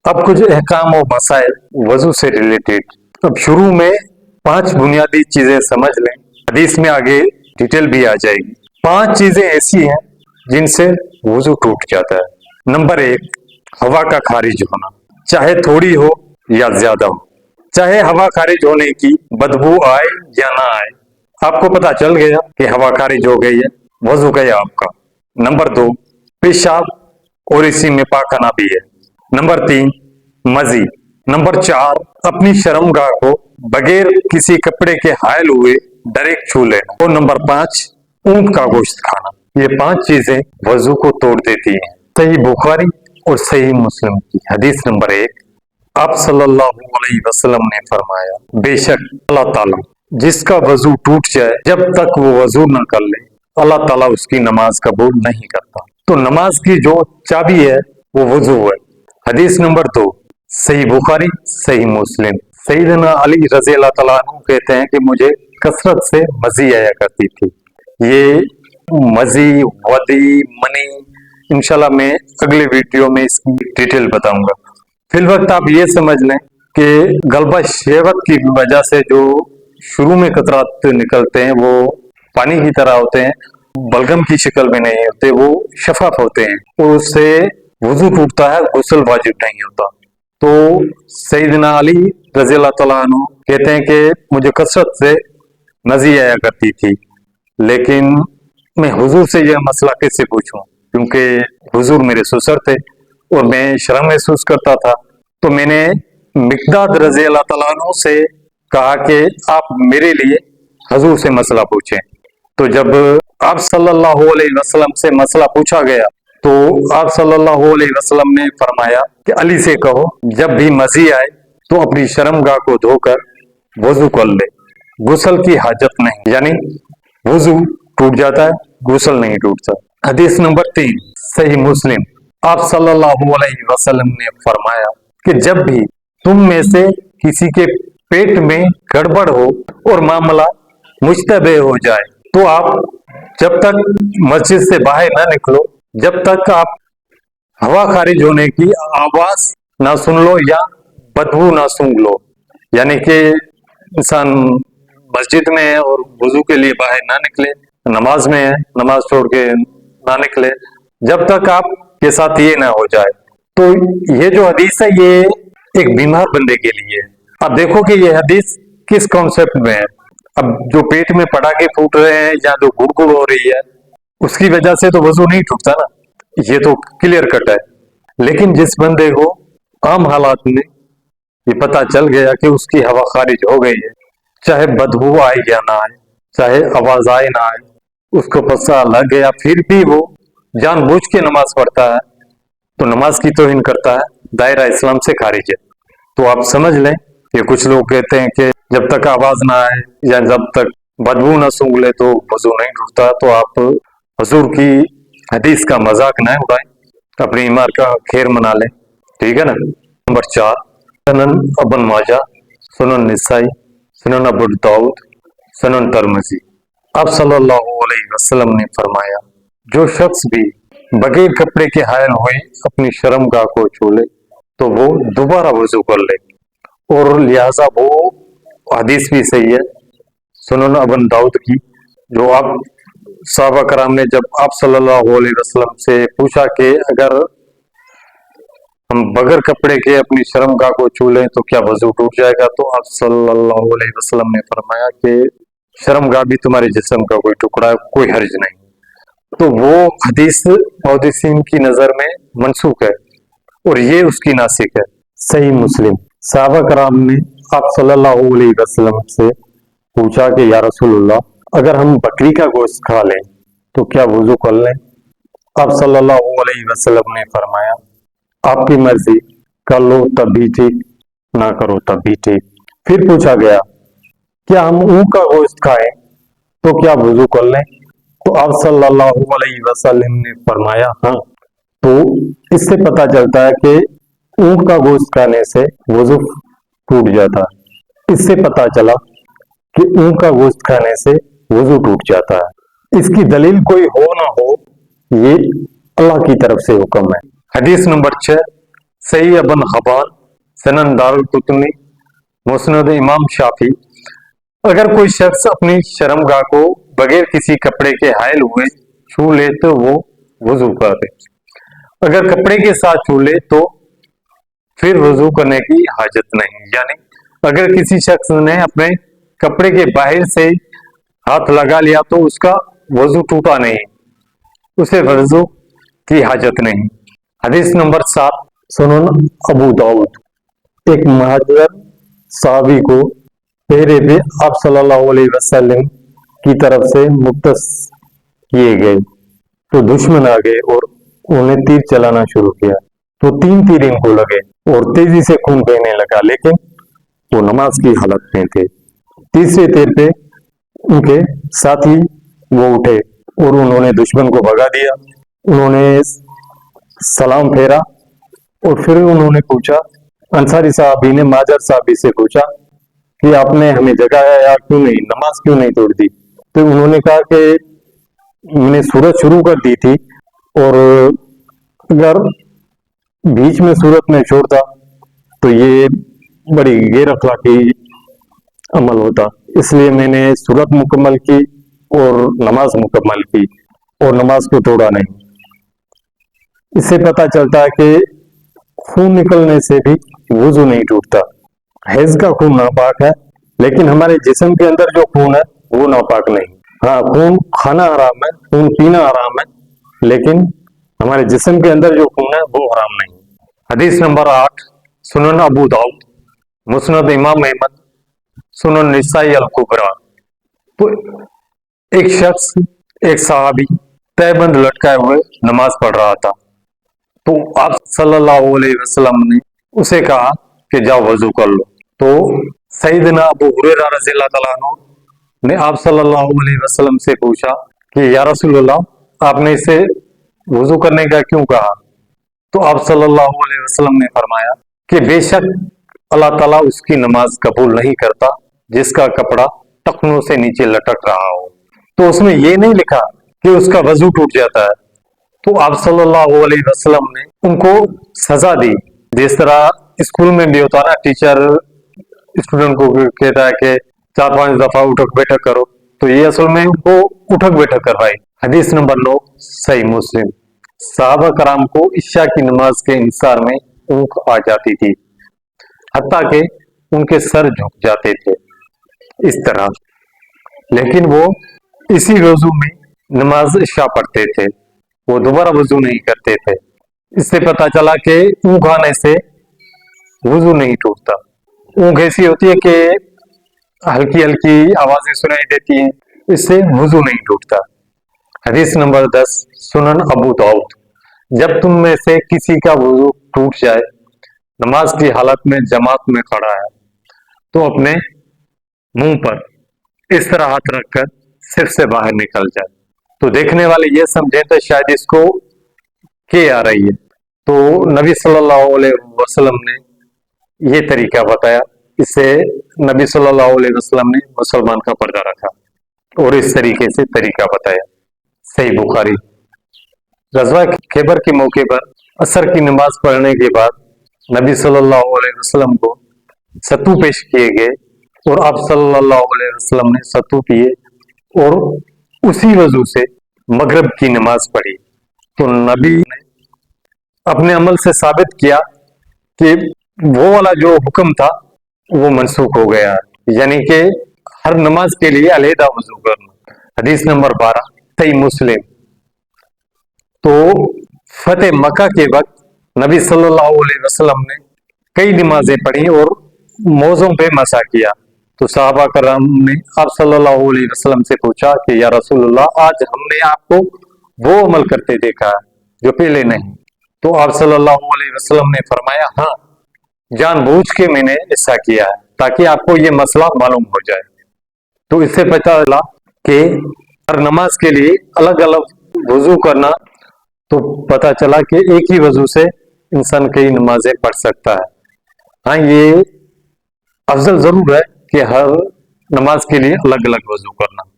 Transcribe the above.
अब कुछ अहकाम और मसाइल वजू से रिलेटेड। अब शुरू में 5 बुनियादी चीजें समझ लें, हदीस में आगे डिटेल भी आ जाएगी। 5 चीजें ऐसी हैं जिनसे वजू टूट जाता है। नंबर 1, हवा का खारिज होना, चाहे थोड़ी हो या ज्यादा हो। चाहे हवा खारिज होने की बदबू आए या ना आए, आपको पता चल गया कि हवा खारिज हो गई है, वजू गया आपका। नंबर 2, पेशाब और इसी में पाखाना भी है। नंबर 3, मजी। नंबर 4, अपनी शर्मगाह को बगैर किसी कपड़े के हायल हुए डायरेक्ट छू लेना। और नंबर 5, ऊंट का गोश्त खाना। ये 5 चीजें वजू को तोड़ देती हैं। सही बुखारी और सही मुस्लिम की हदीस नंबर 1, आप सल्लल्लाहु अलैहि वसल्लम ने फरमाया, बेशक अल्लाह ताला जिसका वजू टूट जाए जब तक वो वजू न कर ले, अल्लाह ताला उसकी नमाज कबूल नहीं करता। तो नमाज की जो चाबी है वो वजू है। हदीस नंबर 2, सही बुखारी सही मुस्लिम। सैयदना अली रजी अल्लाह तआला अन्हु कहते हैं कि मुझे कसरत से मजी आया करती थी। ये मजी, वदी, मनी इंशाल्लाह मैं अगले वीडियो में इसकी डिटेल बताऊंगा। फिल वक्त आप ये समझ लें कि गलबा शहवत की वजह से जो शुरू में कतरात निकलते हैं वो पानी की तरह होते हैं, बलगम की शक्ल में नहीं होते, वो शफाफ होते हैं और उससे वजू टूटता है, गुस्ल वाजिब नहीं होता। तो सैयदना अली रजी अल्लाह तआला अन्हु कहते हैं कि मुझे कसरत से मजी आया करती थी, लेकिन मैं हुजूर से यह मसला कैसे पूछूं, क्योंकि हुजूर मेरे ससुर थे और मैं शर्म महसूस करता था। तो मैंने मिकदाद रजी अल्लाह तआला अन्हु से कहा कि आप मेरे लिए हुजूर से मसला पूछें। तो जब आप सल्लल्लाहु अलैहि वसल्लम से मसला पूछा गया तो आप सल्लल्लाहु अलैहि वसल्लम ने फरमाया कि अली से कहो जब भी मजी आए तो अपनी शर्मगाह को धोकर वजू कर ले, गुस्ल की हाजत नहीं। यानी वजू टूट जाता है, गुस्ल नहीं टूटता। हदीस नंबर 3, सही मुस्लिम। आप सल्लल्लाहु अलैहि वसल्लम ने फरमाया कि जब भी तुम में से किसी के पेट में गड़बड़ हो और मामला मुश्तबे हो जाए तो आप जब तक मस्जिद से बाहर ना निकलो, जब तक आप हवा खारिज होने की आवाज ना सुन लो या बदबू ना सूंघ लो। यानी कि इंसान मस्जिद में है और वजू के लिए बाहर ना निकले, नमाज में है, नमाज छोड़ के ना निकले, जब तक आपके साथ ये ना हो जाए। तो ये जो हदीस है ये एक बीमार बंदे के लिए है। अब देखो कि ये हदीस किस कॉन्सेप्ट में है। अब जो पेट में पटाखे फूट रहे हैं या जो गुड़गुड़ हो रही है उसकी वजह से तो वजू नहीं टूटता ना, ये तो क्लियर कट है। लेकिन जिस बंदे को आम हालात में ये पता चल गया कि उसकी हवा खारिज हो गई है, चाहे बदबू आए या ना आए, चाहे आवाज आए ना आए, उसको पता लग गया फिर भी वो जानबूझ के नमाज पढ़ता है तो नमाज की तौहीन करता है, दायरा इस्लाम से खारिज है। तो आप समझ लें कि कुछ लोग कहते हैं कि जब तक आवाज ना आए या जब तक बदबू ना सूंघ ले तो वजू नहीं टूटता। तो आप हुजूर की हदीस का मजाक ना उड़ाएं, अपनी ईमान का खैर मना लें, ठीक है ना। नंबर 4, सुनन इब्न माजा, सुनन निसाई, सुनन अबू दाऊद, सुनन तिरमिजी। आप सल्लल्लाहु अलैहि वसल्लम ने फरमाया, जो शख्स भी बगैर कपड़े के हायल हुए अपनी शर्मगाह को छू ले तो वो दोबारा वजू कर ले, और लिहाजा वो हदीस भी सही है सुनन इब्न दाऊद की। जो आप साहबा कराम ने जब आप सल्लल्लाहु अलैहि वसल्लम से पूछा कि अगर हम बगैर कपड़े के अपनी शर्मगाह को छू लें तो क्या वजू टूट जाएगा, तो आप सल्लल्लाहु अलैहि वसल्लम ने फरमाया कि शर्मगाह भी तुम्हारे जिस्म का कोई टुकड़ा है, कोई हर्ज नहीं। तो वो हदीस मुहद्दिसीन की नजर में मनसूख है और ये उसकी नासिक है। सही मुस्लिम। साहबा कराम ने आप सल्लल्लाहु अलैहि वसल्लम से पूछा कि या रसूलुल्लाह, अगर हम बकरी का गोश्त खा लें तो क्या वजू कर लें? आप सल्लल्लाहु अलैहि वसल्लम ने फरमाया, आपकी मर्जी, कर लो तब भी ठीक, ना करो तब भी ठीक। फिर पूछा गया, क्या हम ऊँट का गोश्त खाएं तो क्या वजू कर लें? तो आप सल्लल्लाहु अलैहि वसल्लम ने फरमाया, हाँ। तो इससे पता चलता है कि ऊँट का गोश्त खाने से वजू टूट जाता है। इससे पता चला कि ऊँट का गोश्त खाने से वजू टूट जाता है। इसकी दलील कोई हो ना हो, ये अल्लाह की तरफ से हुक्म है। हदीस नंबर 6, सही अबन हबान, सनन दारुल कुतनी, मुस्नद इमाम शाफी। अगर कोई शख्स अपनी शर्मगाह को बगैर किसी कपड़े के हायल हुए छू ले तो वो वजू करे, अगर कपड़े के साथ छू ले तो फिर वजू करने की हाजत नहीं। यानी अगर किसी शख्स ने अपने कपड़े के बाहर से हाथ लगा लिया तो उसका वजू टूटा नहीं, उसे वजू की हाजत नहीं। हदीस नंबर 7, सुनन अबू दाऊद। एक महाजर साहबी को पहरे पे आप सल्लल्लाहु अलैहि वसल्लम की तरफ से मुक्तस किए गए तो दुश्मन आ गए और उन्हें तीर चलाना शुरू किया, तो 3 तीर इनको लगे और तेजी से खून बहने लगा, लेकिन वो नमाज की हालत में थे। तीसरे तीर पे उनके साथी वो उठे और उन्होंने दुश्मन को भगा दिया। उन्होंने सलाम फेरा और फिर उन्होंने पूछा, अंसारी साहबी ने माजर साहबी से पूछा कि आपने हमें जगाया या क्यों नहीं, नमाज क्यों नहीं तोड़ दी? तो उन्होंने कहा कि मैंने सूरत शुरू कर दी थी और अगर बीच में सूरत में छोड़ता तो ये बड़ी गैर अखलाकी अमल होता, इसलिए मैंने सूरत मुकम्मल की और नमाज मुकम्मल की और नमाज को तोड़ा नहीं। इससे पता चलता है कि खून निकलने से भी वुजू नहीं टूटता। हैज का खून नापाक है, लेकिन हमारे जिस्म के अंदर जो खून है वो नापाक नहीं। हाँ, खून खाना हराम है, खून पीना हराम है, लेकिन हमारे जिस्म के अंदर जो खून है वो हराम नहीं। हदीस नंबर 8, सुनन अबू दाऊद, मुस्नद इमाम अहमद, सुनन निसाई अल कुबरा। तो एक शख्स, एक सहाबी तहबंद लटकाए हुए नमाज पढ़ रहा था, तो आप सल्लल्लाहु अलैहि वसल्लम ने उसे कहा कि जाओ वजू कर लो। तो सईदना अबू हुरैरा रज़ियल्लाहु तआला अन्हु ने आप सल्लल्लाहु अलैहि वसल्लम से पूछा कि या रसूलल्लाह, आपने इसे वजू करने का क्यों कहा? तो आप सल्लल्लाहु अलैहि वसल्लम ने फरमाया कि बेशक अल्लाह ताला उसकी नमाज कबूल नहीं करता जिसका कपड़ा टखनों से नीचे लटक रहा हो। तो उसमें ये नहीं लिखा कि उसका वजू टूट जाता है। तो आप सल्लल्लाहु अलैहि वसल्लम ने उनको सजा दी, जिस तरह स्कूल में भी होता है ना, टीचर स्टूडेंट को कहता है कि 4-5 दफा उठक बैठक करो, तो ये असल में उनको उठक बैठक करवाई। हदीस नंबर 9, सही मुस्लिम। साहबा कराम को इशा की नमाज के इंतजार में ऊँख आ जाती थी, हत्ता के उनके सर झुक जाते थे इस तरह, लेकिन वो इसी वजू में नमाज इशा पढ़ते थे, वो दोबारा वजू नहीं करते थे। इससे पता चला कि ऊँख आने से वजू नहीं टूटता। ऊँख ऐसी होती है कि हल्की हल्की आवाजें सुनाई देती हैं, इससे वजू नहीं टूटता। हदीस नंबर 10, सुनन अबू दाऊद। जब तुम में से किसी का वजू टूट जाए, नमाज की हालत में जमात में खड़ा है, तो अपने मुंह पर इस तरह हाथ रखकर सिर से बाहर निकल जाए, तो देखने वाले ये समझे तो शायद इसको के आ रही है। तो नबी सल्लल्लाहु अलैहि वसल्लम ने ये तरीका बताया, इससे नबी सल्लल्लाहु अलैहि वसल्लम ने मुसलमान का पर्दा रखा और इस तरीके से तरीका बताया। सही बुखारी। गज़वा खैबर के मौके पर असर की नमाज पढ़ने के बाद नबी सल्लल्लाहु अलैहि वसल्लम को सत्तू पेश किए गए और आप सल्लल्लाहु अलैहि वसल्लम ने सत्तू पिए और उसी वजू से मगरिब की नमाज पढ़ी। तो नबी ने अपने अमल से साबित किया कि वो वाला जो हुक्म था वो मनसूख हो गया, यानी कि हर नमाज के लिए अलहदा वजू करना। हदीस नंबर 12, सही मुस्लिम। तो फतेह मक्का के वक्त नबी सल्लल्लाहु अलैहि वसल्लम ने कई नमाजें पढ़ी और मौजों पे मसा किया। तो साहबा करम ने आप सल्लल्लाहु अलैहि वसल्लम से पूछा कि या रसूलुल्लाह, आज हमने आपको वो अमल करते देखा है जो पहले नहीं। तो आप सल्लल्लाहु अलैहि वसल्लम ने फरमाया, हाँ, जानबूझ के मैंने ऐसा किया है ताकि आपको ये मसला मालूम हो जाए। तो इससे पता चला कि हर नमाज के लिए अलग अलग वजू करना, तो पता चला कि एक ही वजू से इंसान कई नमाजें पढ़ सकता है। हाँ, ये अफजल जरूर है कि हर नमाज के लिए अलग अलग वजू करना।